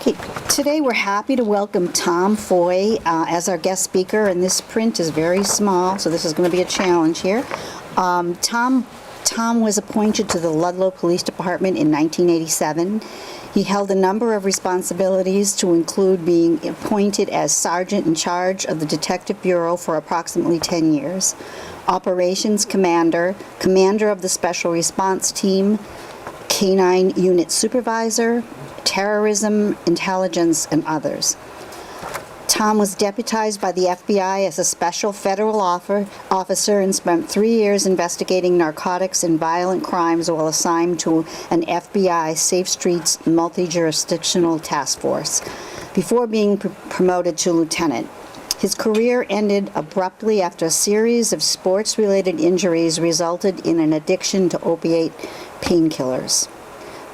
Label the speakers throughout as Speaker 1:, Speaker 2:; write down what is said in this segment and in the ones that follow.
Speaker 1: Okay, today we're happy to welcome Tom Foye as our guest speaker, and this print is very small, so this is going to be a challenge here. Tom was appointed to the Ludlow Police Department in 1987. He held a number of responsibilities to include being appointed as Sergeant in charge of the Detective Bureau for approximately 10 years, Operations Commander, Commander of the Special Response Team, Canine Unit Supervisor, Terrorism, Intelligence, and others. Tom was deputized by the FBI as a special federal officer and spent 3 years investigating narcotics and violent crimes while assigned to an FBI Safe Streets multi-jurisdictional task force before being promoted to lieutenant. His career ended abruptly after a series of sports-related injuries resulted in an addiction to opiate painkillers.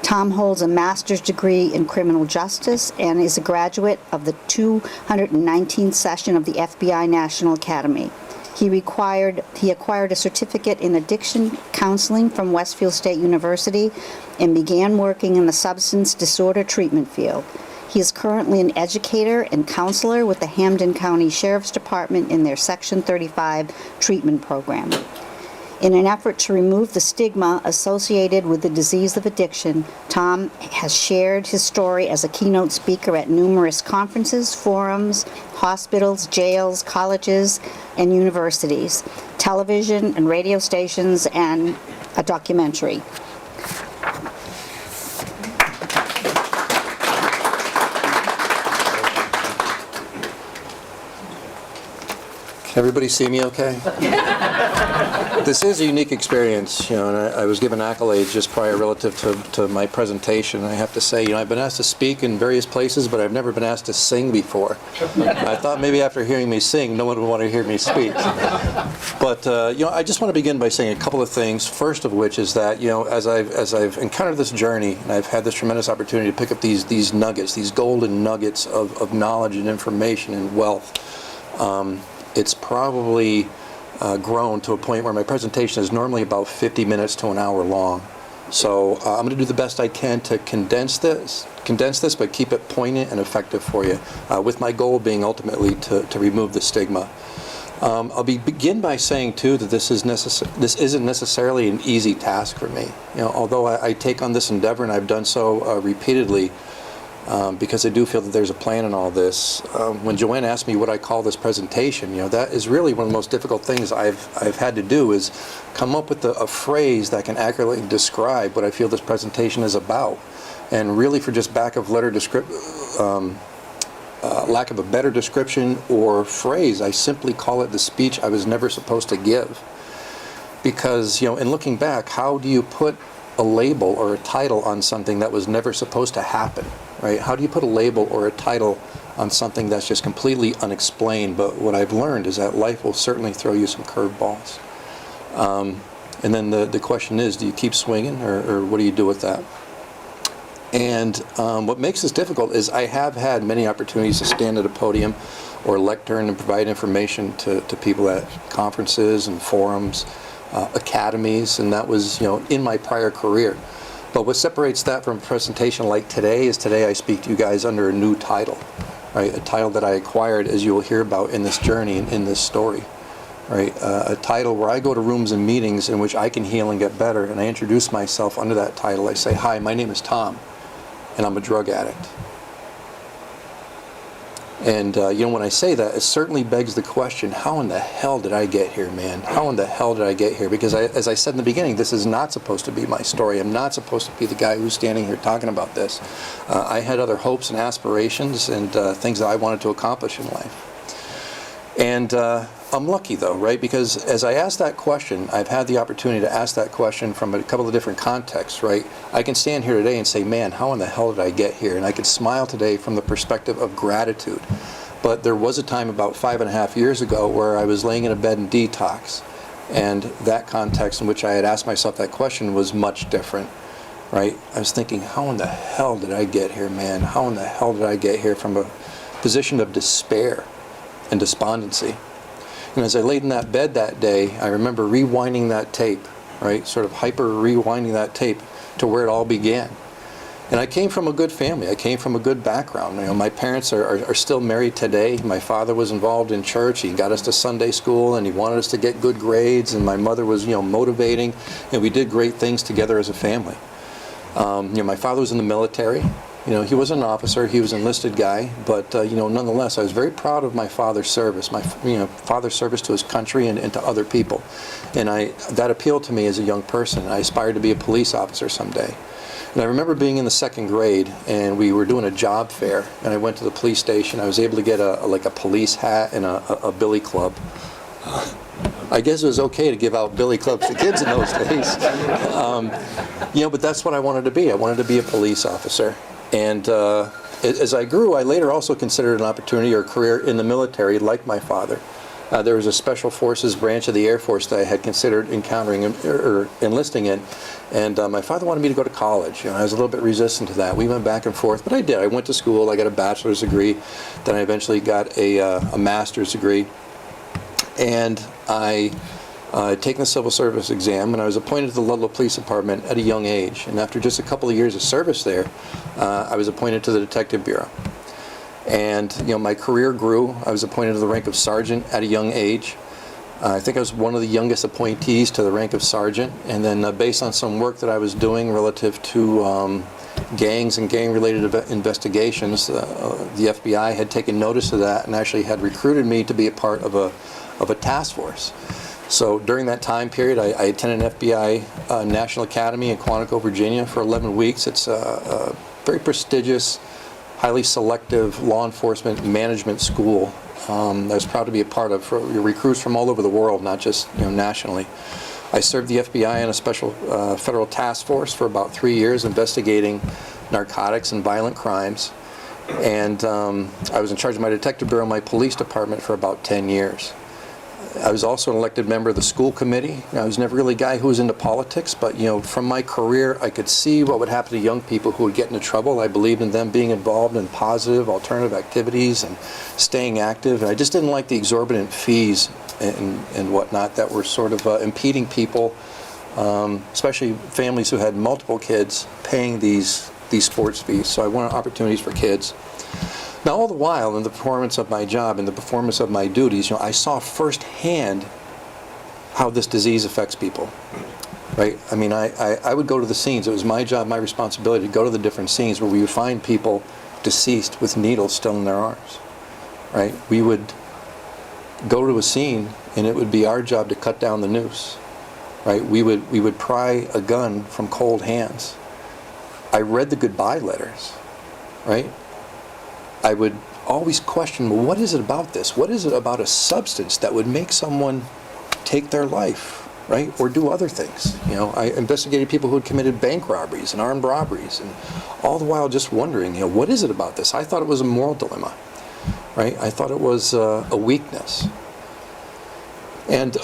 Speaker 1: Tom holds a master's degree in criminal justice and is a graduate of the 219th session of the FBI National Academy. He acquired a certificate in addiction counseling from Westfield State University and began working in the substance disorder treatment field. He is currently an educator and counselor with the Hampden County Sheriff's Department in their Section 35 treatment program. In an effort to remove the stigma associated with the disease of addiction, Tom has shared his story as a keynote speaker at numerous conferences, forums, hospitals, jails, colleges, and universities, television and radio stations, and a documentary.
Speaker 2: Can everybody see me okay? This is a unique experience, and I was given accolades just prior relative to my presentation. I have to say, I've been asked to speak in various places, but I've never been asked to sing before. I thought maybe after hearing me sing, no one would want to hear me speak. But, I just want to begin by saying a couple of things. First of which is that, as I've encountered this journey, and I've had this tremendous opportunity to pick up these nuggets, these golden nuggets of knowledge and information and wealth, it's probably grown to a point where my presentation is normally about 50 minutes to an hour long. So I'm going to do the best I can to condense this, but keep it poignant and effective for you, with my goal being ultimately to remove the stigma. I'll begin by saying too that this isn't necessarily an easy task for me. Although I take on this endeavor, and I've done so repeatedly, because I do feel that there's a plan in all this. When Joanne asked me what I call this presentation, that is really one of the most difficult things I've had to do, is come up with a phrase that can accurately describe what I feel this presentation is about. And really, for just lack of a better description or phrase, I simply call it the speech I was never supposed to give. Because, in looking back, how do you put a label or a title on something that was never supposed to happen, right? How do you put a label or a title on something that's just completely unexplained? But what I've learned is that life will certainly throw you some curveballs. And then the question is, do you keep swinging, or what do you do with that? And what makes this difficult is I have had many opportunities to stand at a podium or lectern and provide information to people at conferences and forums, academies, and that was in my prior career. But what separates that from a presentation like today is today I speak to you guys under a new title, right? A title that I acquired, as you will hear about in this journey and in this story, right? A title where I go to rooms and meetings in which I can heal and get better, and I introduce myself under that title. I say, "Hi, my name is Tom, and I'm a drug addict." And when I say that, it certainly begs the question, how in the hell did I get here, man? How in the hell did I get here? Because as I said in the beginning, this is not supposed to be my story. I'm not supposed to be the guy who's standing here talking about this. I had other hopes and aspirations and things that I wanted to accomplish in life. And I'm lucky, though, right? Because as I ask that question, I've had the opportunity to ask that question from a couple of different contexts, right? I can stand here today and say, man, how in the hell did I get here? And I can smile today from the perspective of gratitude. But there was a time about 5.5 years ago where I was laying in a bed in detox. And that context in which I had asked myself that question was much different, right? I was thinking, how in the hell did I get here, man? How in the hell did I get here from a position of despair and despondency? And as I laid in that bed that day, I remember rewinding that tape, right? Sort of hyper rewinding that tape to where it all began. And I came from a good family. I came from a good background. You know, my parents are still married today. My father was involved in church. He got us to Sunday school, and he wanted us to get good grades. And my mother was, motivating, and we did great things together as a family. My father was in the military. He wasn't an officer. He was an enlisted guy. But nonetheless, I was very proud of my father's service. My father's service to his country and to other people, and that appealed to me as a young person. I aspired to be a police officer someday. And I remember being in the 2nd grade, and we were doing a job fair, and I went to the police station. I was able to get a police hat and a billy club. I guess it was okay to give out billy clubs to kids in those days. But that's what I wanted to be. I wanted to be a police officer. And as I grew, I later also considered an opportunity or a career in the military, like my father. There was a Special Forces branch of the Air Force that I had considered encountering or enlisting in, and my father wanted me to go to college. I was a little bit resistant to that. We went back and forth, but I did. I went to school. I got a bachelor's degree. Then I eventually got a master's degree, and I had taken the civil service exam, and I was appointed to the Ludlow Police Department at a young age. And after just a couple of years of service there, I was appointed to the Detective Bureau. And my career grew. I was appointed to the rank of sergeant at a young age. I think I was one of the youngest appointees to the rank of sergeant. And then based on some work that I was doing relative to gangs and gang-related investigations, the FBI had taken notice of that and actually had recruited me to be a part of a task force. So during that time period, I attended an FBI National Academy in Quantico, Virginia for 11 weeks. It's a very prestigious, highly selective law enforcement management school I was proud to be a part of for recruits from all over the world, not just nationally. I served the FBI in a special federal task force for about 3 years investigating narcotics and violent crimes. And I was in charge of my detective bureau, my police department for about 10 years. I was also an elected member of the school committee. I was never really a guy who was into politics, but from my career, I could see what would happen to young people who would get into trouble. I believed in them being involved in positive, alternative activities and staying active. And I just didn't like the exorbitant fees and whatnot that were sort of impeding people, especially families who had multiple kids, paying these sports fees. So I wanted opportunities for kids. Now, all the while, in the performance of my job and the performance of my duties, I saw firsthand how this disease affects people, right? I mean, I would go to the scenes. It was my job, my responsibility to go to the different scenes where we would find people deceased with needles still in their arms, right? We would go to a scene, and it would be our job to cut down the noose, right? We would pry a gun from cold hands. I read the goodbye letters, right? I would always question, well, what is it about this? What is it about a substance that would make someone take their life, right? Or do other things? I investigated people who had committed bank robberies and armed robberies, and all the while just wondering, what is it about this? I thought it was a moral dilemma, right? I thought it was a weakness. And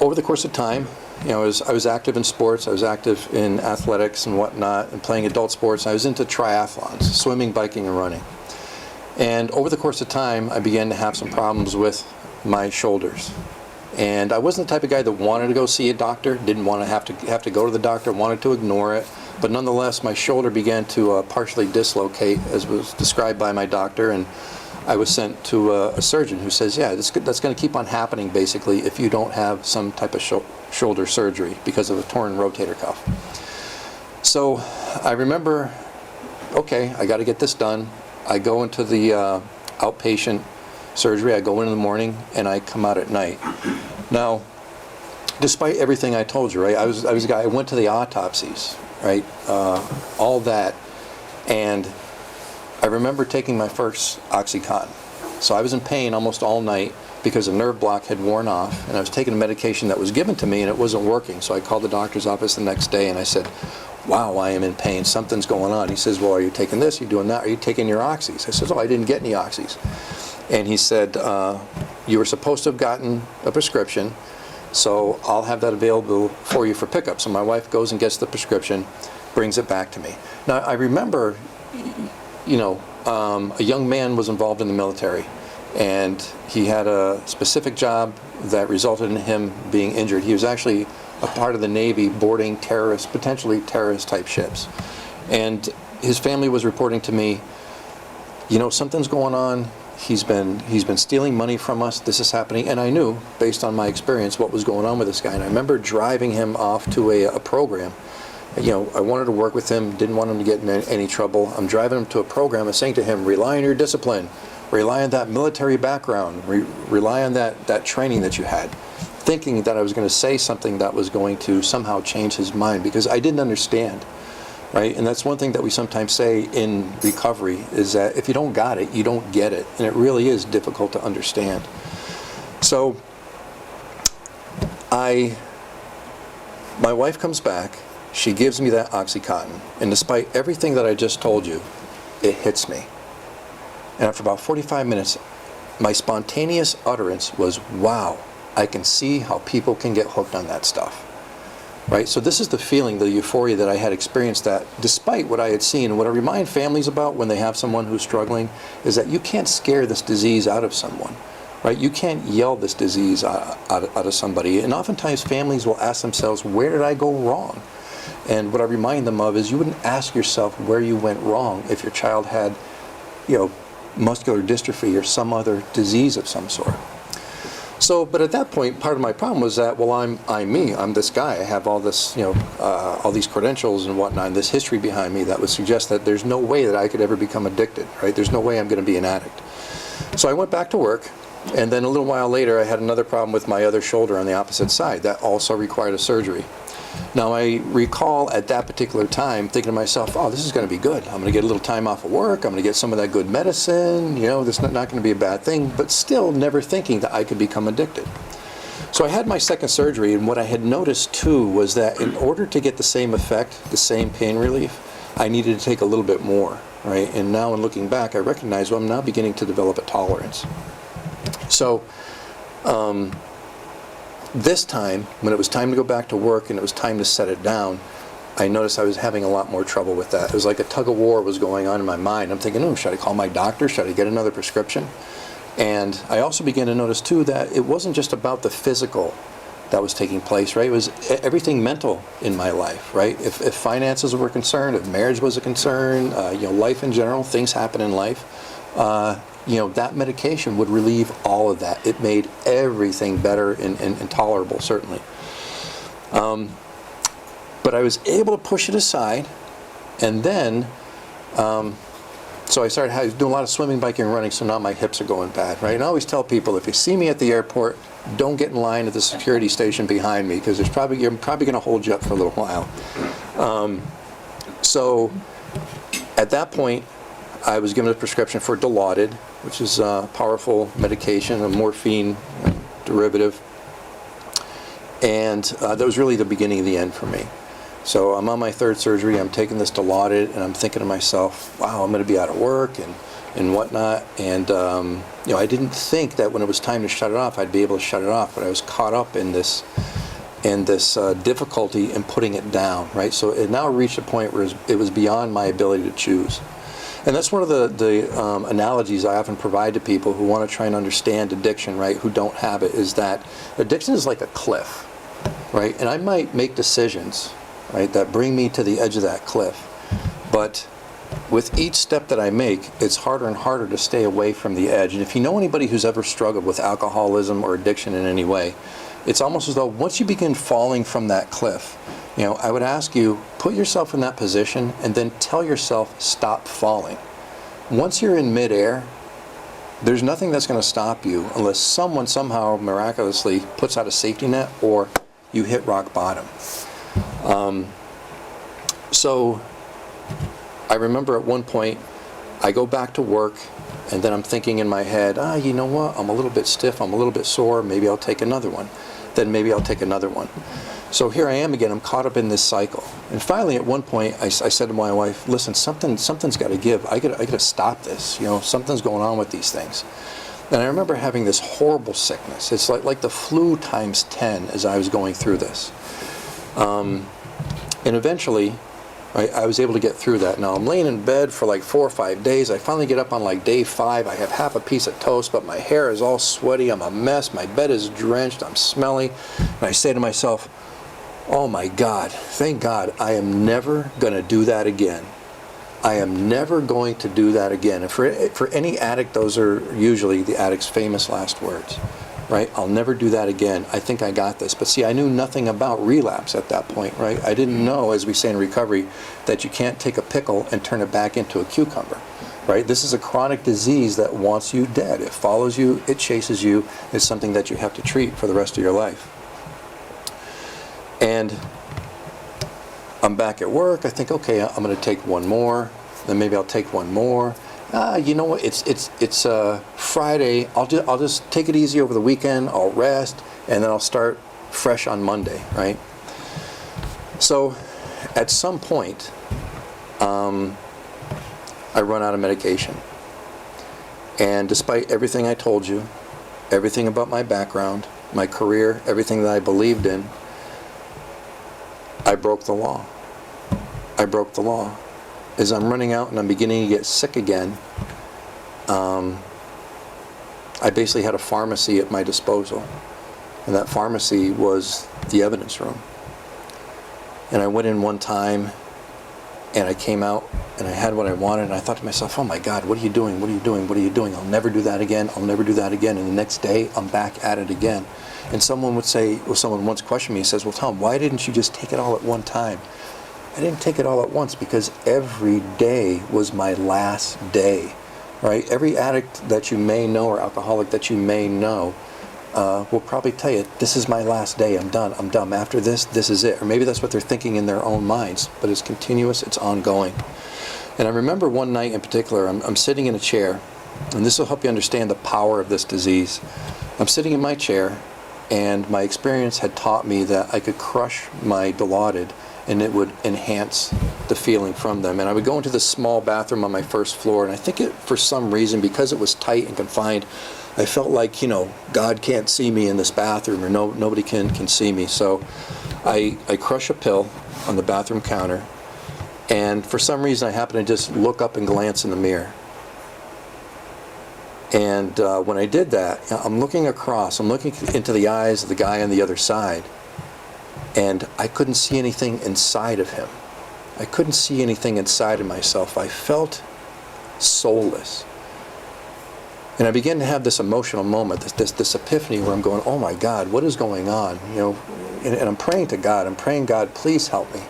Speaker 2: over the course of time, I was active in sports. I was active in athletics and whatnot, and playing adult sports. I was into triathlons, swimming, biking, and running. And over the course of time, I began to have some problems with my shoulders. And I wasn't the type of guy that wanted to go see a doctor, didn't want to have to go to the doctor, wanted to ignore it. But nonetheless, my shoulder began to partially dislocate, as was described by my doctor, and I was sent to a surgeon who says, yeah, that's going to keep on happening, basically, if you don't have some type of shoulder surgery because of a torn rotator cuff. So I remember, okay, I got to get this done. I go into the outpatient surgery. I go in the morning, and I come out at night. Now, despite everything I told you, right, I was a guy, I went to the autopsies, right, all that, and I remember taking my first OxyContin. So I was in pain almost all night because a nerve block had worn off, and I was taking a medication that was given to me and it wasn't working. So I called the doctor's office the next day and I said, wow, I am in pain, something's going on. He says, well, are you taking this, are you doing that, are you taking your oxys? I said, oh, I didn't get any oxys. And he said, you were supposed to have gotten a prescription, so I'll have that available for you for pickup. So my wife goes and gets the prescription, brings it back to me. Now I remember, a young man was involved in the military, and he had a specific job that resulted in him being injured. He was actually a part of the Navy boarding potentially terrorist type ships. And his family was reporting to me, something's going on. He's been stealing money from us. This is happening. And I knew, based on my experience, what was going on with this guy. And I remember driving him off to a program. I wanted to work with him, didn't want him to get in any trouble. I'm driving him to a program and saying to him, rely on your discipline, rely on that military background, rely on that training that you had, thinking that I was going to say something that was going to somehow change his mind, because I didn't understand, right? And that's one thing that we sometimes say in recovery, is that if you don't got it, you don't get it. And it really is difficult to understand. So my wife comes back. She gives me that OxyContin, and despite everything that I just told you, it hits me. And after about 45 minutes, my spontaneous utterance was, wow, I can see how people can get hooked on that stuff. Right? So this is the feeling, the euphoria that I had experienced, that despite what I had seen, and what I remind families about when they have someone who's struggling, is that you can't scare this disease out of someone. Right? You can't yell this disease out of somebody. And oftentimes families will ask themselves, where did I go wrong? And what I remind them of is, you wouldn't ask yourself where you went wrong if your child had, muscular dystrophy or some other disease of some sort. So, but at that point, part of my problem was that, well, I'm me. I'm this guy. I have all this, all these credentials and whatnot, and this history behind me that would suggest that there's no way that I could ever become addicted, right? There's no way I'm going to be an addict. So I went back to work, and then a little while later, I had another problem with my other shoulder on the opposite side. That also required a surgery. Now, I recall at that particular time thinking to myself, oh, this is going to be good. I'm going to get a little time off of work. I'm going to get some of that good medicine. This is not going to be a bad thing, but still never thinking that I could become addicted. So I had my second surgery, and what I had noticed too was that in order to get the same effect, the same pain relief, I needed to take a little bit more, right? And now in looking back, I recognize, well, I'm now beginning to develop a tolerance. So, this time, when it was time to go back to work and it was time to set it down, I noticed I was having a lot more trouble with that. It was like a tug of war was going on in my mind. I'm thinking, should I call my doctor? Should I get another prescription? And I also began to notice, too, that it wasn't just about the physical that was taking place, right? It was everything mental in my life, right? If finances were concerned, if marriage was a concern, life in general, things happen in life, that medication would relieve all of that. It made everything better and tolerable, certainly. But I was able to push it aside, and then, so I started doing a lot of swimming, biking, and running, so now my hips are going bad, right? And I always tell people, if you see me at the airport, don't get in line at the security station behind me, because you're probably going to hold you up for a little while. So at that point, I was given a prescription for Dilaudid, which is a powerful medication, a morphine derivative. And that was really the beginning of the end for me. So I'm on my third surgery, I'm taking this Dilaudid, and I'm thinking to myself, wow, I'm going to be out of work and whatnot. And I didn't think that when it was time to shut it off, I'd be able to shut it off, but I was caught up in this difficulty in putting it down, right? So it now reached a point where it was beyond my ability to choose. And that's one of the analogies I often provide to people who want to try and understand addiction, right, who don't have it, is that addiction is like a cliff, right? And I might make decisions, right, that bring me to the edge of that cliff. But with each step that I make, it's harder and harder to stay away from the edge. And if you know anybody who's ever struggled with alcoholism or addiction in any way, it's almost as though once you begin falling from that cliff, I would ask you, put yourself in that position and then tell yourself, stop falling. Once you're in midair, there's nothing that's going to stop you unless someone somehow miraculously puts out a safety net or you hit rock bottom. So I remember at one point, I go back to work, and then I'm thinking in my head, you know what, I'm a little bit stiff, I'm a little bit sore, maybe I'll take another one. Then maybe I'll take another one. So here I am again, I'm caught up in this cycle. And finally at one point I said to my wife, listen, something's got to give. I got to stop this. Something's going on with these things. And I remember having this horrible sickness. It's like the flu times 10 as I was going through this. And eventually I was able to get through that. Now I'm laying in bed for like 4 or 5 days. I finally get up on like day 5. I have half a piece of toast, but my hair is all sweaty. I'm a mess. My bed is drenched. I'm smelly. And I say to myself, oh my God, thank God, I am never going to do that again. I am never going to do that again. And for any addict, those are usually the addict's famous last words, right? I'll never do that again. I think I got this. But see, I knew nothing about relapse at that point, right? I didn't know, as we say in recovery, that you can't take a pickle and turn it back into a cucumber, right? This is a chronic disease that wants you dead. It follows you, it chases you. It's something that you have to treat for the rest of your life. And I'm back at work. I think, okay, I'm going to take one more. Then maybe I'll take one more. You know what? It's Friday. I'll just take it easy over the weekend. I'll rest, and then I'll start fresh on Monday, right? So, at some point, I run out of medication. And despite everything I told you, everything about my background, my career, everything that I believed in, I broke the law. I broke the law. As I'm running out and I'm beginning to get sick again, I basically had a pharmacy at my disposal. And that pharmacy was the evidence room. And I went in one time, and I came out, and I had what I wanted, and I thought to myself, oh my God, what are you doing? What are you doing? What are you doing? I'll never do that again. I'll never do that again. And the next day, I'm back at it again. And someone would say, well, someone once questioned me, he says, well, Tom, why didn't you just take it all at one time? I didn't take it all at once because every day was my last day, right? Every addict that you may know or alcoholic that you may know will probably tell you, this is my last day, I'm done, I'm done. After this, this is it. Or maybe that's what they're thinking in their own minds, but it's continuous, it's ongoing. And I remember one night in particular, I'm sitting in a chair, and this will help you understand the power of this disease. I'm sitting in my chair, and my experience had taught me that I could crush my Dilaudid and it would enhance the feeling from them. And I would go into this small bathroom on my first floor, and I think for some reason, because it was tight and confined, I felt like, you know, God can't see me in this bathroom, or nobody can see me. So I crush a pill on the bathroom counter, and for some reason I happen to just look up and glance in the mirror. And when I did that, I'm looking across, I'm looking into the eyes of the guy on the other side, and I couldn't see anything inside of him. I couldn't see anything inside of myself. I felt soulless. And I began to have this emotional moment, this epiphany where I'm going, oh my God, what is going on? You know, and I'm praying to God. I'm praying, God, please help me.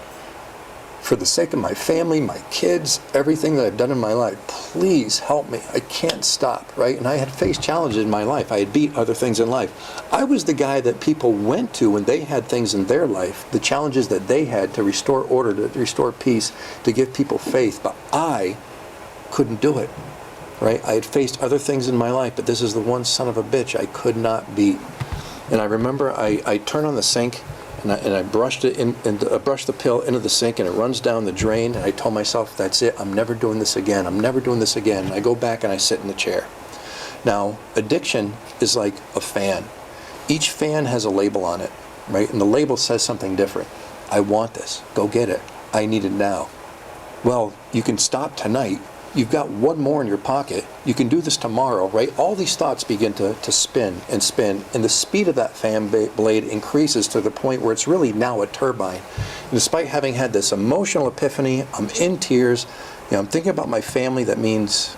Speaker 2: For the sake of my family, my kids, everything that I've done in my life, please help me. I can't stop, right? And I had faced challenges in my life. I had beat other things in life. I was the guy that people went to when they had things in their life, the challenges that they had to restore order, to restore peace, to give people faith. But I couldn't do it, right? I had faced other things in my life, but this is the one son of a bitch I could not beat. And I remember I turned on the sink, and I brushed it in, and I brushed the pill into the sink, and it runs down the drain. And I told myself, "That's it. I'm never doing this again. I'm never doing this again." And I go back and I sit in the chair. Now, addiction is like a fan. Each fan has a label on it, right? And the label says something different. I want this. Go get it. I need it now. Well, you can stop tonight. You've got one more in your pocket. You can do this tomorrow, right? All these thoughts begin to spin and spin, and the speed of that fan blade increases to the point where it's really now a turbine. And despite having had this emotional epiphany, I'm in tears. You know, I'm thinking about my family that means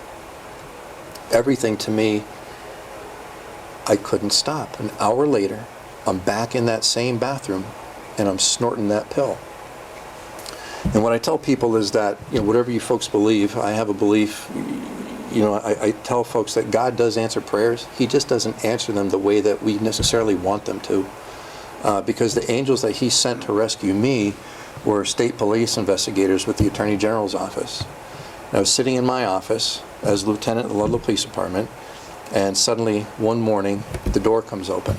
Speaker 2: everything to me. I couldn't stop. An hour later, I'm back in that same bathroom, and I'm snorting that pill. And what I tell people is that, you know, whatever you folks believe, I have a belief, you know, I tell folks that God does answer prayers. He just doesn't answer them the way that we necessarily want them to. Because the angels that he sent to rescue me were state police investigators with the Attorney General's office. And I was sitting in my office as lieutenant in the Ludlow Police Department, and suddenly one morning the door comes open.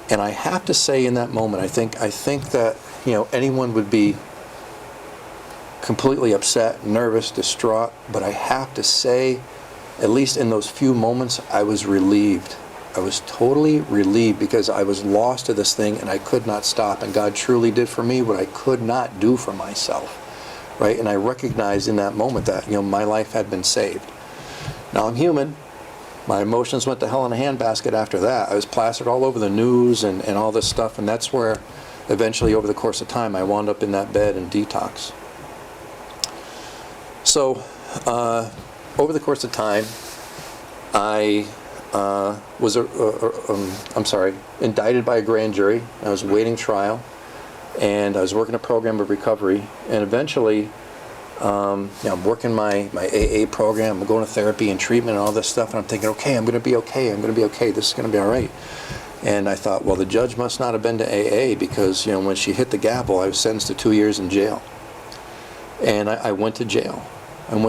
Speaker 2: And I have to say in that moment, I think that, you know, anyone would be completely upset, nervous, distraught, but I have to say, at least in those few moments, I was relieved. I was totally relieved because I was lost to this thing and I could not stop, and God truly did for me what I could not do for myself, right? And I recognized in that moment that, you know, my life had been saved. Now I'm human. My emotions went to hell in a handbasket after that. I was plastered all over the news and all this stuff, and that's where eventually over the course of time I wound up in that bed in detox. So, over the course of time, I was, indicted by a grand jury. I was awaiting trial, and I was working a program of recovery, and eventually, I'm working my AA program, I'm going to therapy and treatment and all this stuff, and I'm thinking, okay, I'm going to be okay, this is going to be all right. And I thought, well, the judge must not have been to AA, because, when she hit the gavel, I was sentenced to 2 years in jail. And I went to jail. And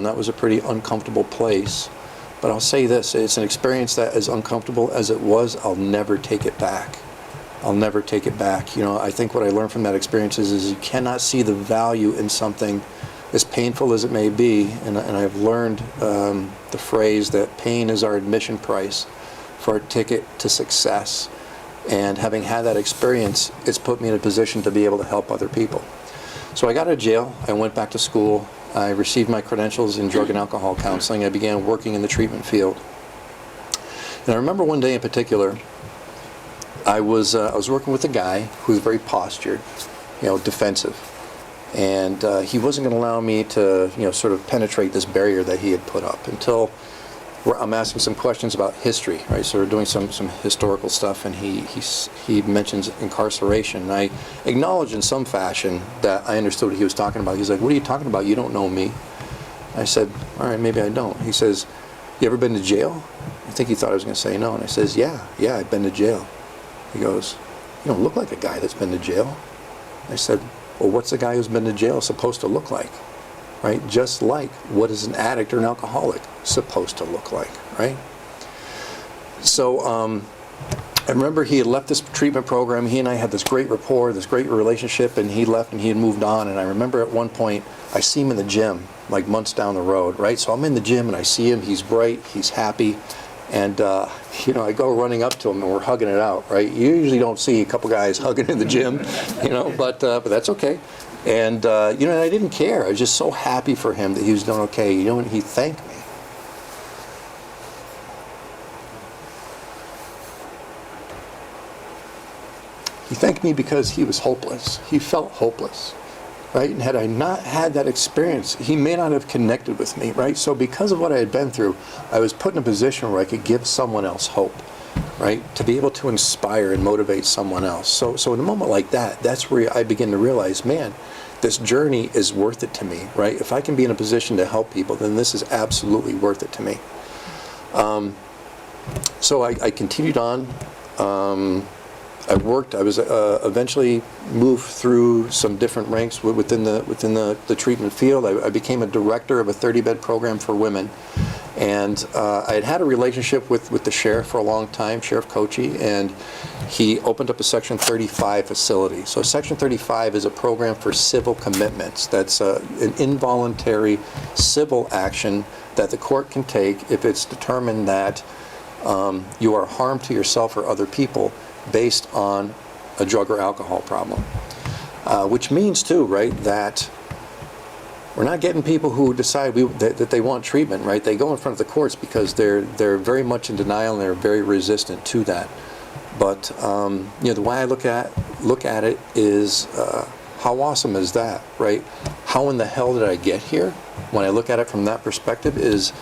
Speaker 2: that was a pretty uncomfortable place. But I'll say this, it's an experience that, as uncomfortable as it was, I'll never take it back. I think what I learned from that experience is you cannot see the value in something as painful as it may be. And I've learned the phrase that pain is our admission price for our ticket to success. And having had that experience, it's put me in a position to be able to help other people. So I got out of jail, I went back to school, I received my credentials in drug and alcohol counseling, I began working in the treatment field. And I remember one day in particular, I was working with a guy who was very postured, defensive. And he wasn't going to allow me to, sort of penetrate this barrier that he had put up until I'm asking some questions about history, right? So we're doing some historical stuff, and he mentions incarceration. And I acknowledged in some fashion that I understood what he was talking about. He's like, "What are you talking about? You don't know me." I said, "All right, maybe I don't." He says, "You ever been to jail?" I think he thought I was going to say no, and I says, "Yeah, I've been to jail." He goes, "You don't look like a guy that's been to jail." I said, "Well, what's a guy who's been to jail supposed to look like?" Right? Just like, what is an addict or an alcoholic supposed to look like, right? So I remember he had left this treatment program. He and I had this great rapport, this great relationship, and he left and he had moved on. And I remember at one point, I see him in the gym, like months down the road, right? So I'm in the gym and I see him, he's bright, he's happy. And, I go running up to him and we're hugging it out, right? You usually don't see a couple guys hugging in the gym, but that's okay. And, and I didn't care. I was just so happy for him that he was doing okay. And he thanked me. He thanked me because he was hopeless. He felt hopeless, right? And had I not had that experience, he may not have connected with me, right? So because of what I had been through, I was put in a position where I could give someone else hope, right? To be able to inspire and motivate someone else. So in a moment like that, that's where I begin to realize, man, this journey is worth it to me, right? If I can be in a position to help people, then this is absolutely worth it to me. So I continued on. I worked. I was eventually moved through some different ranks within the treatment field. I became a director of a 30-bed program for women, and I had a relationship with the sheriff for a long time, Sheriff Kochi, and he opened up a Section 35 facility. So Section 35 is a program for civil commitments. That's an involuntary civil action that the court can take if it's determined that you are harm to yourself or other people based on a drug or alcohol problem. Which means too, right, that we're not getting people who decide that they want treatment, right? They go in front of the courts because they're very much in denial and they're very resistant to that. But the way I look at it is how awesome is that, right? How in the hell did I get here? When I look at it from that perspective, is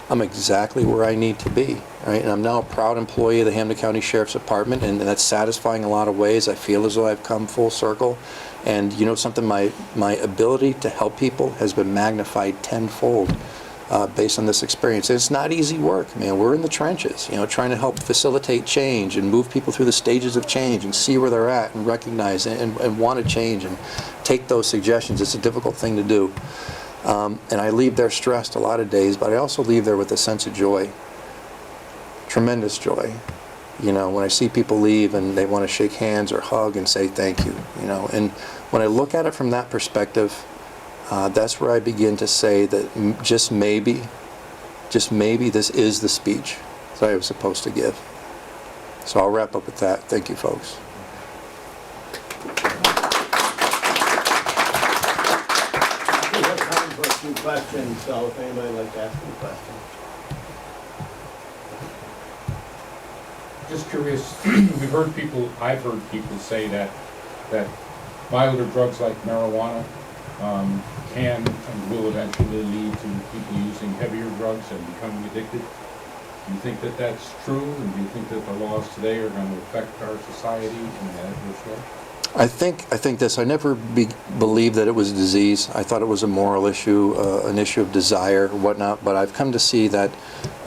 Speaker 2: I'm exactly where I need to be, right? And I'm now a proud employee of the Hampden County Sheriff's Department, and that's satisfying in a lot of ways. I feel as though I've come full circle. And something, my ability to help people has been magnified tenfold based on this experience. And it's not easy work, man. We're in the trenches, trying to help facilitate change and move people through the stages of change and see where they're at and recognize and want to change and take those suggestions. It's a difficult thing to do. And I leave there stressed a lot of days, but I also leave there with a sense of joy, tremendous joy. When I see people leave and they want to shake hands or hug and say thank you, and when I look at it from that perspective, that's where I begin to say that just maybe this is the speech that I was supposed to give. So I'll wrap up with that. Thank you, folks.
Speaker 3: We have time for a few questions, so if anybody would like to ask any questions.
Speaker 4: Just curious, I've heard people say that milder drugs like marijuana can and will eventually lead to people using heavier drugs and becoming addicted. Do you think that that's true, and do you think that the laws today are going to affect our society in an adverse way?
Speaker 2: I think this. I never believed that it was a disease. I thought it was a moral issue, an issue of desire, whatnot. But I've come to see that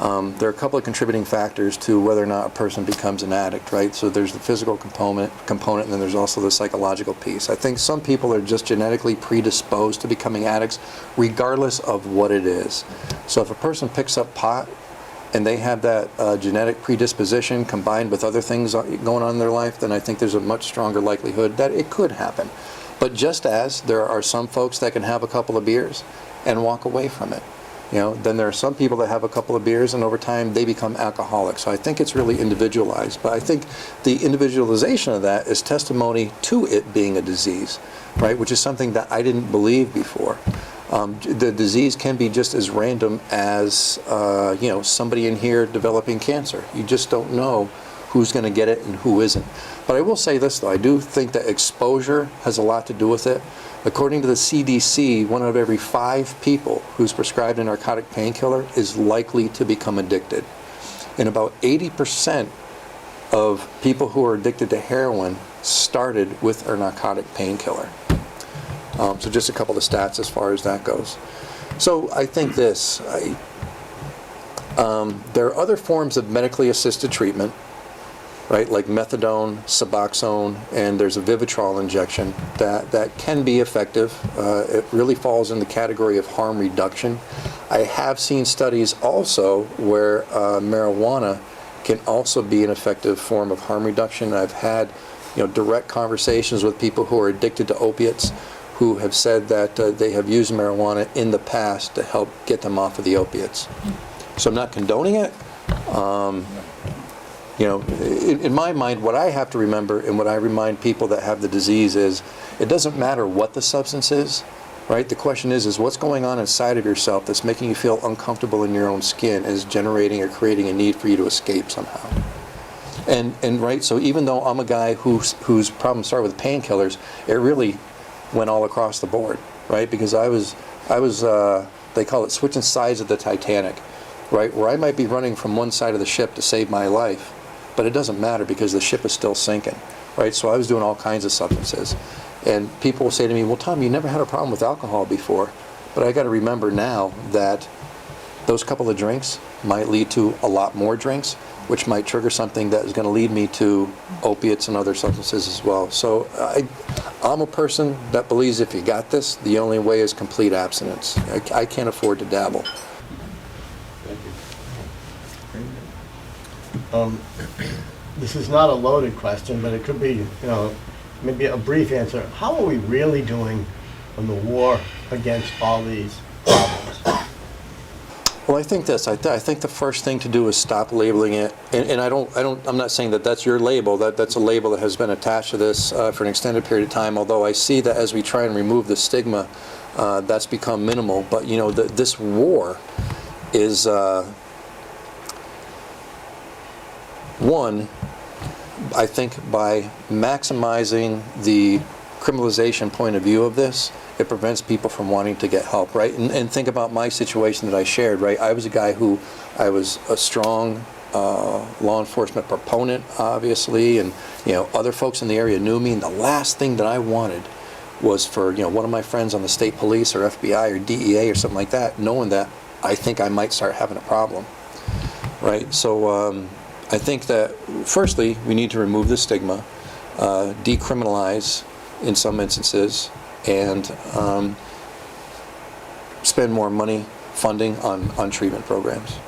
Speaker 2: there are a couple of contributing factors to whether or not a person becomes an addict, right? So there's the physical component, and then there's also the psychological piece. I think some people are just genetically predisposed to becoming addicts, regardless of what it is. So if a person picks up pot, and they have that genetic predisposition combined with other things going on in their life, then I think there's a much stronger likelihood that it could happen. But just as there are some folks that can have a couple of beers and walk away from it, then there are some people that have a couple of beers and over time they become alcoholics. So I think it's really individualized. But I think the individualization of that is testimony to it being a disease, right? Which is something that I didn't believe before. The disease can be just as random as somebody in here developing cancer. You just don't know who's going to get it and who isn't. But I will say this though, I do think that exposure has a lot to do with it. According to the CDC, 1 out of every 5 people who's prescribed a narcotic painkiller is likely to become addicted. And about 80% of people who are addicted to heroin started with a narcotic painkiller. So just a couple of stats as far as that goes. So I think this, there are other forms of medically assisted treatment, right, like methadone, Suboxone, and there's a Vivitrol injection that can be effective. It really falls in the category of harm reduction. I have seen studies also where marijuana can also be an effective form of harm reduction. I've had direct conversations with people who are addicted to opiates who have said that they have used marijuana in the past to help get them off of the opiates. So I'm not condoning it. In my mind, what I have to remember and what I remind people that have the disease is it doesn't matter what the substance is, right? The question is what's going on inside of yourself that's making you feel uncomfortable in your own skin is generating or creating a need for you to escape somehow. And right, so even though I'm a guy whose problem started with painkillers, it really went all across the board, right? Because I was they call it switching sides of the Titanic, right? Where I might be running from one side of the ship to save my life, but it doesn't matter because the ship is still sinking, right? So I was doing all kinds of substances. And people will say to me, well, Tom, you never had a problem with alcohol before. But I got to remember now that those couple of drinks might lead to a lot more drinks, which might trigger something that is going to lead me to opiates and other substances as well. So I'm a person that believes if you got this, the only way is complete abstinence. I can't afford to dabble.
Speaker 3: This is not a loaded question, but it could be, maybe a brief answer. How are we really doing on the war against all these problems?
Speaker 2: Well, I think this. I think the first thing to do is stop labeling it. And I'm not saying that that's your label. That's a label that has been attached to this for an extended period of time. Although I see that as we try and remove the stigma, that's become minimal. But this war is one. I think by maximizing the criminalization point of view of this, it prevents people from wanting to get help, right? And think about my situation that I shared, right? I was a guy who, I was a strong law enforcement proponent, obviously, and other folks in the area knew me, and the last thing that I wanted was for one of my friends on the state police or FBI or DEA or something like that, knowing that I think I might start having a problem, right? So I think that firstly, we need to remove the stigma, decriminalize in some instances, and spend more money funding on treatment programs.